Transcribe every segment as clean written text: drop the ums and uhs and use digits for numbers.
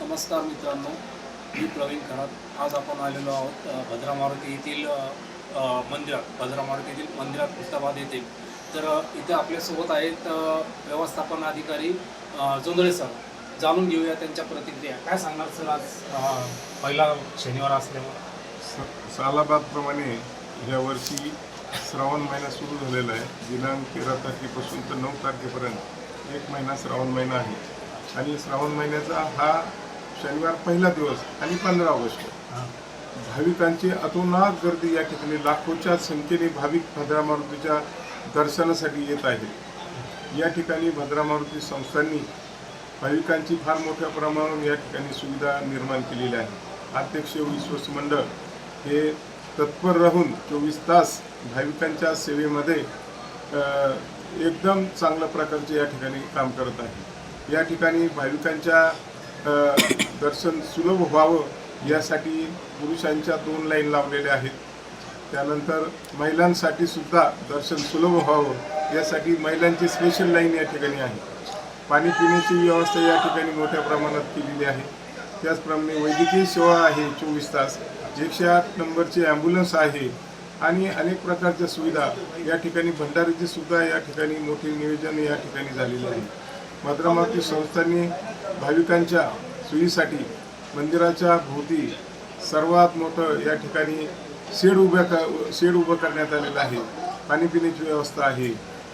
नमस्कार मित्रांनो, मी प्रवीण खरात. आज आपण आलेलो आहोत भद्रा मारुती येथील भद्रा मारुती येथील मंदिरात खुलताबाद येथे. तर इथे आपल्यासोबत आहेत व्यवस्थापन अधिकारी जोंधळे सर. जाणून घेऊया त्यांच्या प्रतिक्रिया. काय सांगणार सर आज पहिला शनिवार असल्यामुळे? सालाबादप्रमाणे यावर्षी श्रावण महिना सुरू झालेला आहे. दिनांक 13 तारखेपासून तर 9 तारखेपर्यंत 1 महिना श्रावण महिना आहे. आणि श्रावण महिन्याचा हा शनिवार पहिला दिवस आणि 15 ऑगस्ट. भाविकांची अतोनात गर्दी या ठिकाणी लाखोच्या संख्येने भाविक भद्रा मारुतीच्या दर्शनासाठी येत आहेत. या ठिकाणी भद्रा मारुती संस्थांनी भाविकांची फार मोठ्या प्रमाणावर या ठिकाणी सुविधा निर्माण केलेल्या आहे. अध्यक्ष विश्वास मंडळ हे तत्पर राहून 24 तास भाविकांच्या सेवेमध्ये एकदम चांगल्या प्रकारचे या ठिकाणी काम करत आहे. या ठिकाणी भाविकांच्या दर्शन सुलभ व्हावं यासाठी पुरुषांच्या 2 लाईन लावलेल्या आहेत. त्यानंतर महिलांसाठी सुद्धा दर्शन सुलभ व्हावं यासाठी महिलांची स्पेशल लाईन या ठिकाणी आहे. पाणी पिण्याची व्यवस्था या ठिकाणी मोठ्या प्रमाणात केलेली आहे. त्याचप्रमाणे वैद्यकीय सेवा आहे 24 तास. 108 नंबरची ॲम्ब्युलन्स आहे आणि अनेक प्रकारच्या सुविधा या ठिकाणी. भंडारीची सुद्धा या ठिकाणी मोठे नियोजन या ठिकाणी झालेले आहे. भद्रा मारुती संस्थांनी भाविकांच्या सोयीसाठी मंदिराच्या भोवती सर्वात मोठं या ठिकाणी शेड उभं करण्यात आलेलं आहे. पाणी पिण्याची व्यवस्था आहे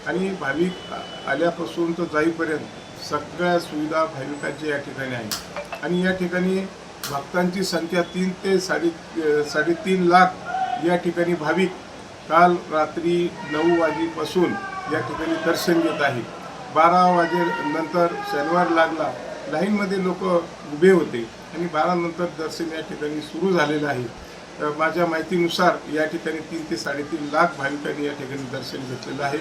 आणि भाविक आल्यापासून तर जाईपर्यंत सगळ्या सुविधा भाविकांच्या या ठिकाणी आहे. आणि या ठिकाणी भक्तांची संख्या 3 ते 3.5 लाख या ठिकाणी भाविक काल रात्री 9 वाजेपासून या ठिकाणी दर्शन घेत आहे. 12 वाजेनंतर शनिवार लागला, लाईनमध्ये लोक उभे होते आणि 12 नंतर दर्शन या ठिकाणी सुरू झालेलं आहे. माझ्या माहितीनुसार या ठिकाणी 3 ते 3.5 लाख भाविकांनी या ठिकाणी दर्शन घेतलेलं आहे.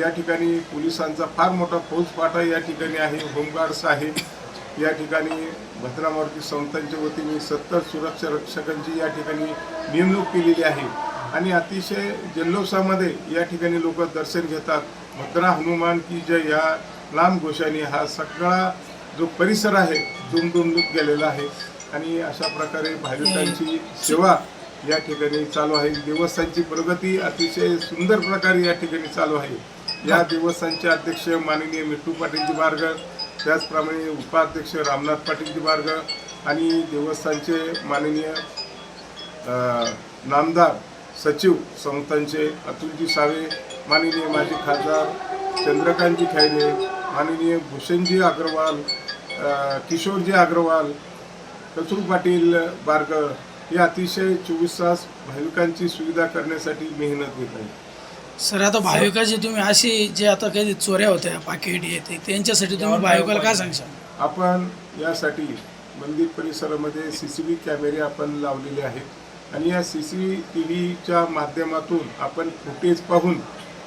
या ठिकाणी पोलिसांचा फार मोठा फौजफाटा या ठिकाणी आहे. होमगार्ड्स आहे. या ठिकाणी भद्रा मारुती संस्थांच्या वतीने 70 सुरक्षा रक्षकांची या ठिकाणी नेमणूक केलेली आहे. आणि अतिशय जल्लोषामध्ये या ठिकाणी लोक दर्शन घेतात. भद्रा हनुमान की जय या लांब घोषाने हा सगळा जो परिसर आहे दुमदुमून गेलेला आहे. आणि अशा प्रकारे भाविकांची सेवा या ठिकाणी चालू आहे. देवस्थानची प्रगती अतिशय सुंदर प्रकारे या ठिकाणी चालू आहे. या देवस्थानचे अध्यक्ष माननीय मिट्टू पाटीलजी बारगळ, त्याचप्रमाणे उपाध्यक्ष रामनाथ पाटीलजी बारगळ आणि देवस्थानचे माननीय नामदार सचिव संस्थांचे अतुलजी सावे, माननीय माजी खासदार चंद्रकांतजी खैरे, माननीय भूषणजी अग्रवाल, किशोरजी अग्रवाल, कचरू पाटील बारगळ हे अतिशय 24 तास भाविकांची सुविधा करण्यासाठी मेहनत घेत आहे. सर, आता भाविकाची तुम्ही अशी जे आता काही चोऱ्या होत्या पाकिट येते त्यांच्यासाठी तुम्ही भाविकाला काय सांगशाल? आपण यासाठी मंदिर परिसरामध्ये CCTV कॅमेरे आपण लावलेले आहेत आणि या CCTVच्या माध्यमातून आपण फुटेज पाहून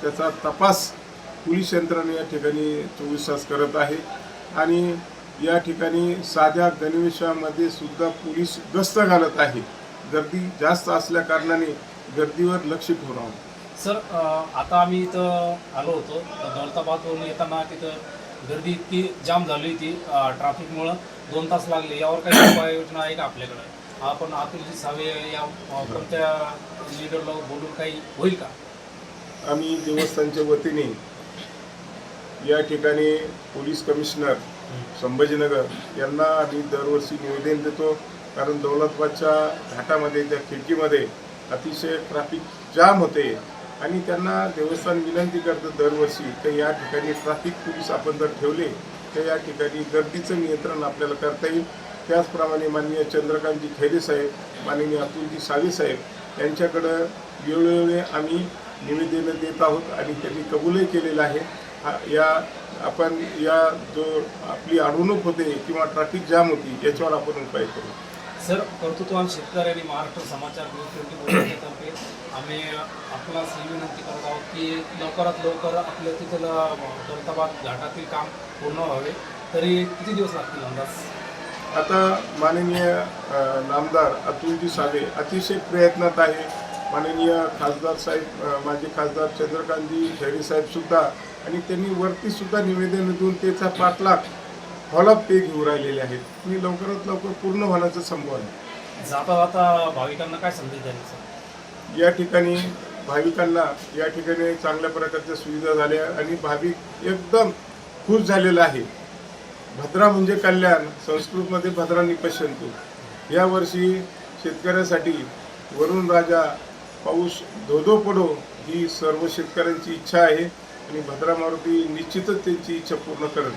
त्याचा तपास पोलीस यंत्रणा या ठिकाणी 24 तास करत आहे. आणि या ठिकाणी साध्या गणवेशामध्ये सुद्धा पोलीस गस्त घालत आहे. गर्दी जास्त असल्या कारणाने गर्दीवर लक्ष ठेवून. सर, आता आम्ही इथं आलो होतो. दौलताबादवरून येताना तिथं गर्दी इतकी जाम झाली होती ट्रॅफिकमुळं. 2 तास लागले. यावर काही उपाययोजना आहे का आपल्याकडे? आपण अतुलजी सावे या कोणत्या लीडरला बोलून काही होईल का? आम्ही देवस्थानच्या वतीने या ठिकाणी पोलीस कमिशनर संभाजीनगर यांना आम्ही दरवर्षी निवेदन देतो. कारण दौलताबादच्या घाटामध्ये त्या खिडकीमध्ये अतिशय ट्रॅफिक जाम होते आणि त्यांना देवस्थान विनंती करतं दरवर्षी की या ठिकाणी ट्रॅफिक पोलीस आपण जर ठेवले तर या ठिकाणी गर्दीचं नियंत्रण आपल्याला करता येईल. त्याचप्रमाणे माननीय चंद्रकांतजी खैरे साहेब, माननीय अतुलजी सावे साहेब यांच्याकडं वेळोवेळी आम्ही निवेदनं देत आहोत आणि त्यांनी कबूलही केलेलं आहे. आपण या जो आपली अडवणूक होते किंवा ट्रॅफिक जाम होती याच्यावर आपण उपाय करू. सर, कर्तृत्ववान शेतकरी आणि महाराष्ट्र समाचार बोर्डातर्फे आम्ही आपणास ही विनंती करत आहोत की लवकरात लवकर आपल्या तिथलं दौलताबाद घाटातील काम पूर्ण व्हावे. तरी किती दिवस लागतील अंदाज? आता माननीय नामदार अतुलजी सावे अतिशय प्रयत्नात आहे. माननीय खासदार साहेब, माजी खासदार चंद्रकांतजी खैरे साहेब सुद्धा, आणि त्यांनी वरती सुद्धा निवेदन देऊन त्याचा पाठलाग फॉलोअप ते घेऊन राहिलेले आहेत आणि लवकरात लवकर पूर्ण होण्याचा संभव आहे. जाता जाता भाविकांना काय संदेश द्याल सर? या ठिकाणी भाविकांना या ठिकाणी चांगल्या प्रकारच्या सुविधा झाल्या आणि भाविक एकदम खुश झालेला आहे. भद्रा म्हणजे कल्याण, संस्कृतमध्ये भद्रांनी पश्यंतु. यावर्षी शेतकऱ्यासाठी वरुण राजा पाऊस धोधो पडो ही सर्व शेतकऱ्यांची इच्छा आहे आणि भद्रा मारुती निश्चितच त्यांची इच्छा पूर्ण करेल.